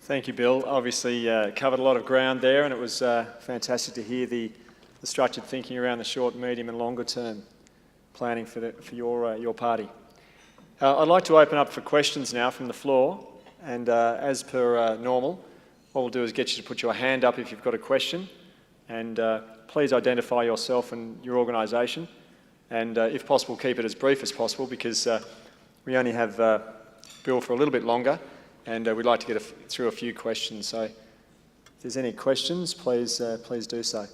Thank you, Bill. Obviously covered a lot of ground there, and it was fantastic to hear the structured thinking around the short, medium and longer term planning for your party. I'd like to open up for questions now from the floor, and as per normal, what we'll do is get you to put your hand up if you've got a question, and please identify yourself and your organisation, and if possible keep it as brief as possible, because we only have Bill for a little bit longer, and we'd like to get through a few questions. So if there's any questions, please do so.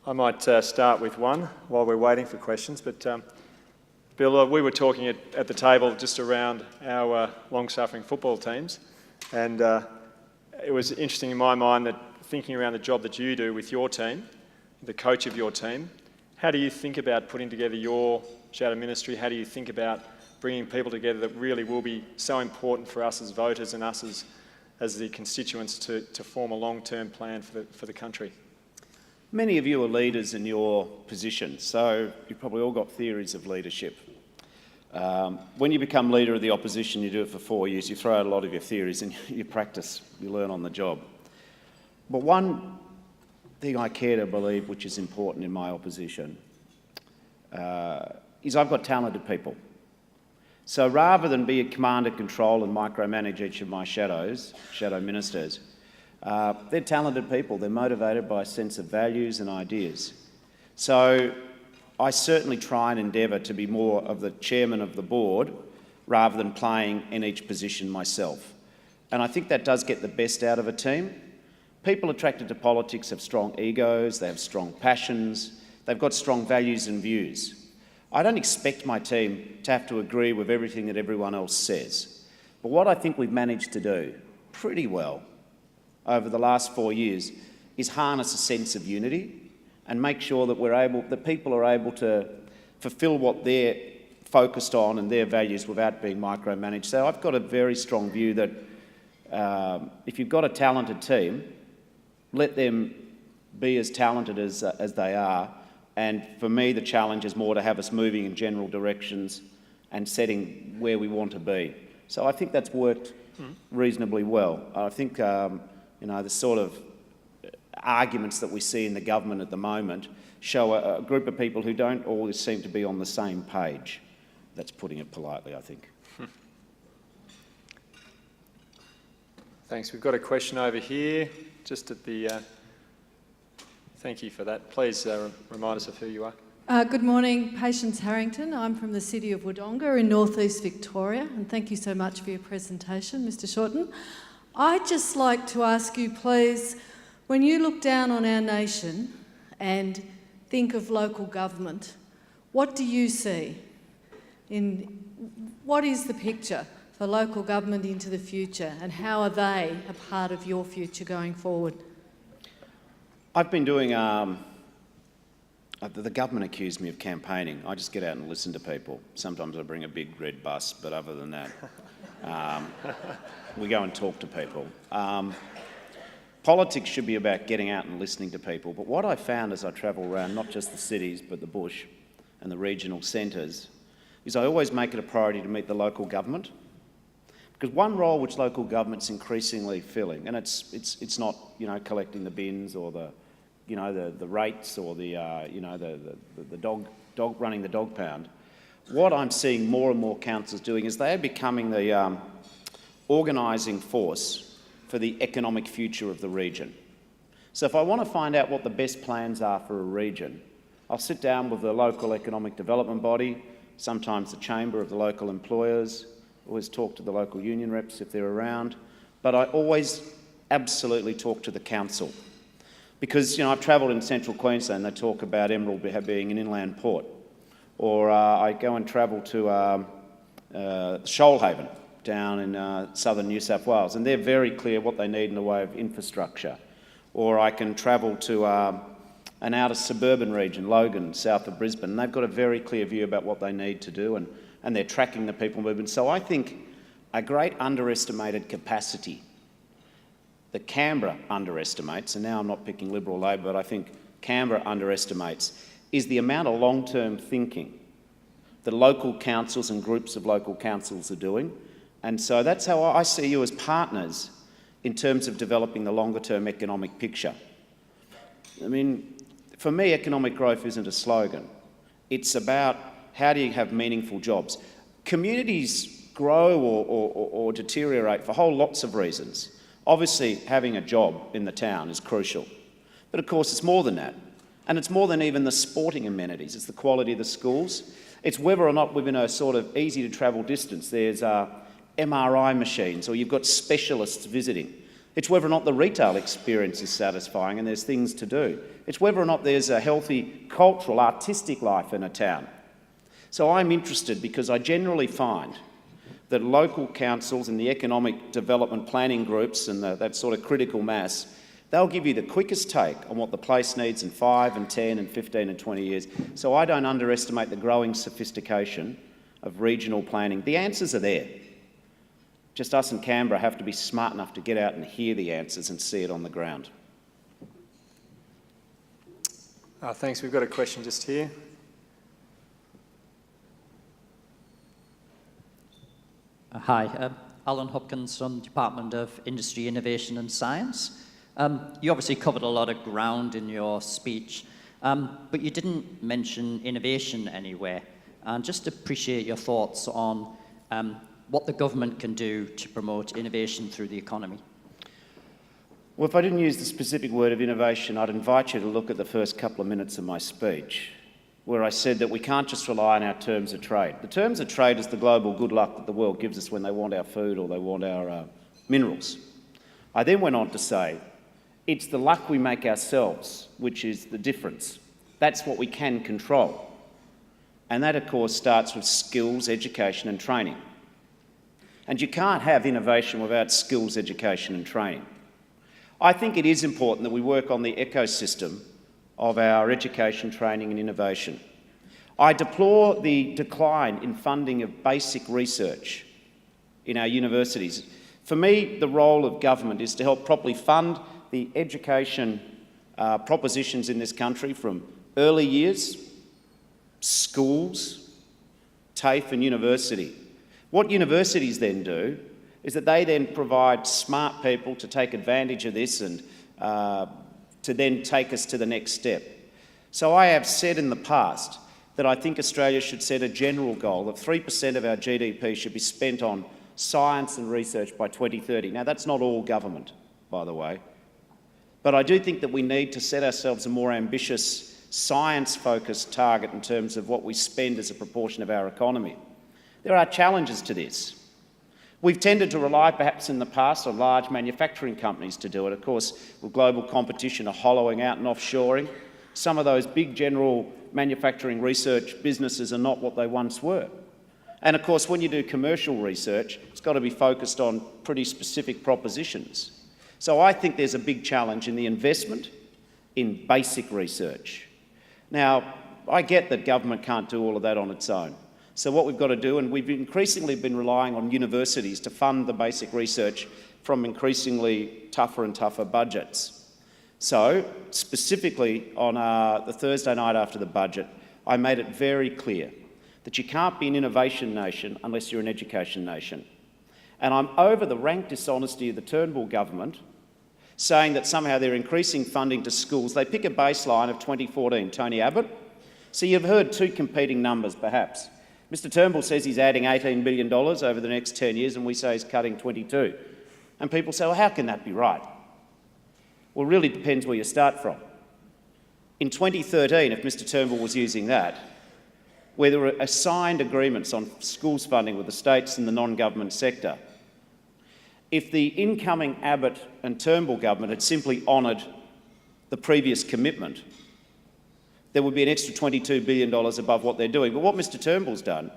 I might start with one while we're waiting for questions, but Bill, we were talking at the table just around our long-suffering football teams, and it was interesting in my mind that thinking around the job that you do with your team, the coach of your team, how do you think about putting together your shadow ministry? How do you think about bringing people together that really will be so important for us as voters and us as the constituents to form a long-term plan for the country? Many of you are leaders in your position, so you've probably all got theories of leadership. When you become leader of the opposition, you do it for 4 years, you throw out a lot of your theories and you practice, you learn on the job. But one thing I care to believe, which is important in my opposition, is I've got talented people. So rather than be a command and control and micromanage each of my shadow ministers, they're talented people. They're motivated by a sense of values and ideas. So I certainly try and endeavour to be more of the chairman of the board rather than playing in each position myself. And I think that does get the best out of a team. People attracted to politics have strong egos, they have strong passions, they've got strong values and views. I don't expect my team to have to agree with everything that everyone else says. But what I think we've managed to do pretty well over the last 4 years is harness a sense of unity and make sure that people are able to fulfil what they're focused on and their values without being micromanaged. So I've got a very strong view that if you've got a talented team, let them be as talented as they are. And for me, the challenge is more to have us moving in general directions and setting where we want to be. So I think that's worked reasonably well. I think, the sort of arguments that we see in the government at the moment show a group of people who don't always seem to be on the same page. That's putting it politely, I think. Thanks. We've got a question over here, just at the... Thank you for that. Please remind us of who you are. Good morning, Patience Harrington. I'm from the city of Wodonga in northeast Victoria, and thank you so much for your presentation, Mr. Shorten. I'd just like to ask you, please, when you look down on our nation and think of local government, what do you see? What is the picture for local government into the future, and how are they a part of your future going forward? I've been doing... the government accused me of campaigning. I just get out and listen to people. Sometimes I bring a big red bus, but other than that, we go and talk to people. Politics should be about getting out and listening to people, but what I found as I travel around, not just the cities, but the bush and the regional centres, is I always make it a priority to meet the local government. Because one role which local government's increasingly filling, and it's not, collecting the bins or the rates or the dog running the dog pound. What I'm seeing more and more councils doing is they are becoming the organising force for the economic future of the region. So if I want to find out what the best plans are for a region, I'll sit down with the local economic development body, sometimes the chamber of the local employers, always talk to the local union reps if they're around, but I always absolutely talk to the council. Because, I've travelled in central Queensland, they talk about Emerald being an inland port. Or I go and travel to Shoalhaven down in southern New South Wales, and they're very clear what they need in the way of infrastructure. Or I can travel to an outer suburban region, Logan, south of Brisbane, and they've got a very clear view about what they need to do, and they're tracking the people movement. So I think a great underestimated capacity that Canberra underestimates, and now I'm not picking Liberal Labor, but I think Canberra underestimates, is the amount of long-term thinking the local councils and groups of local councils are doing. And so that's how I see you as partners in terms of developing the longer-term economic picture. I mean, for me, economic growth isn't a slogan. It's about how do you have meaningful jobs. Communities grow or deteriorate for whole lots of reasons. Obviously, having a job in the town is crucial. But of course, it's more than that. And it's more than even the sporting amenities. It's the quality of the schools. It's whether or not within a sort of easy to travel distance there's MRI machines or you've got specialists visiting. It's whether or not the retail experience is satisfying and there's things to do. It's whether or not there's a healthy cultural, artistic life in a town. So I'm interested because I generally find that local councils and the economic development planning groups and that sort of critical mass, they'll give you the quickest take on what the place needs in 5 and 10 and 15 and 20 years. So I don't underestimate the growing sophistication of regional planning. The answers are there. Just us in Canberra have to be smart enough to get out and hear the answers and see it on the ground. Thanks. We've got a question just here. Hi, Alan Hopkins from Department of Industry, Innovation and Science. You obviously covered a lot of ground in your speech, but you didn't mention innovation anywhere. And just appreciate your thoughts on what the government can do to promote innovation through the economy. Well, if I didn't use the specific word of innovation, I'd invite you to look at the first couple of minutes of my speech, where I said that we can't just rely on our terms of trade. The terms of trade is the global good luck that the world gives us when they want our food or they want our minerals. I then went on to say, it's the luck we make ourselves, which is the difference. That's what we can control. And that, of course, starts with skills, education and training. And you can't have innovation without skills, education and training. I think it is important that we work on the ecosystem of our education, training and innovation. I deplore the decline in funding of basic research in our universities. For me, the role of government is to help properly fund the education propositions in this country from early years, schools, TAFE and university. What universities then do is that they then provide smart people to take advantage of this and to then take us to the next step. So I have said in the past that I think Australia should set a general goal that 3% of our GDP should be spent on science and research by 2030. Now, that's not all government, by the way, but I do think that we need to set ourselves a more ambitious science-focused target in terms of what we spend as a proportion of our economy. There are challenges to this. We've tended to rely perhaps in the past on large manufacturing companies to do it. Of course, with global competition are hollowing out and offshoring. Some of those big general manufacturing research businesses are not what they once were. And of course, when you do commercial research, it's got to be focused on pretty specific propositions. So I think there's a big challenge in the investment in basic research. Now, I get that government can't do all of that on its own. So what we've got to do, and we've increasingly been relying on universities to fund the basic research from increasingly tougher and tougher budgets. So, specifically on the Thursday night after the budget, I made it very clear that you can't be an innovation nation unless you're an education nation. And I'm over the rank dishonesty of the Turnbull government saying that somehow they're increasing funding to schools. They pick a baseline of 2014, Tony Abbott. So you've heard two competing numbers perhaps. Mr Turnbull says he's adding $18 billion over the next 10 years and we say he's cutting 22. And people say, well, how can that be right? Well, it really depends where you start from. In 2013, if Mr Turnbull was using that, where there were assigned agreements on schools funding with the states and the non-government sector, if the incoming Abbott and Turnbull government had simply honoured the previous commitment, there would be an extra $22 billion above what they're doing. But what Mr Turnbull's done,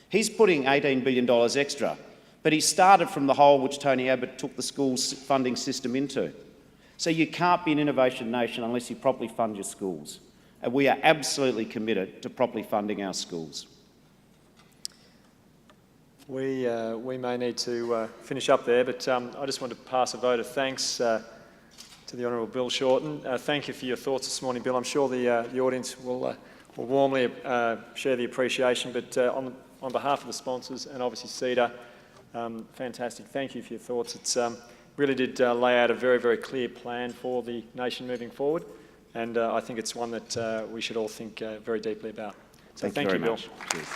he's putting $18 billion extra, but he started from the hole which Tony Abbott took the schools funding system into. So you can't be an innovation nation unless you properly fund your schools. And we are absolutely committed to properly funding our schools. We may need to finish up there, but I just want to pass a vote of thanks to the Honourable Bill Shorten. Thank you for your thoughts this morning, Bill. I'm sure the audience will will warmly share the appreciation, but on behalf of the sponsors and obviously CEDA, fantastic. Thank you for your thoughts. It's really did lay out a very, very clear plan for the nation moving forward, and I think it's one that we should all think very deeply about. So thank you, very Bill. much. Cheers.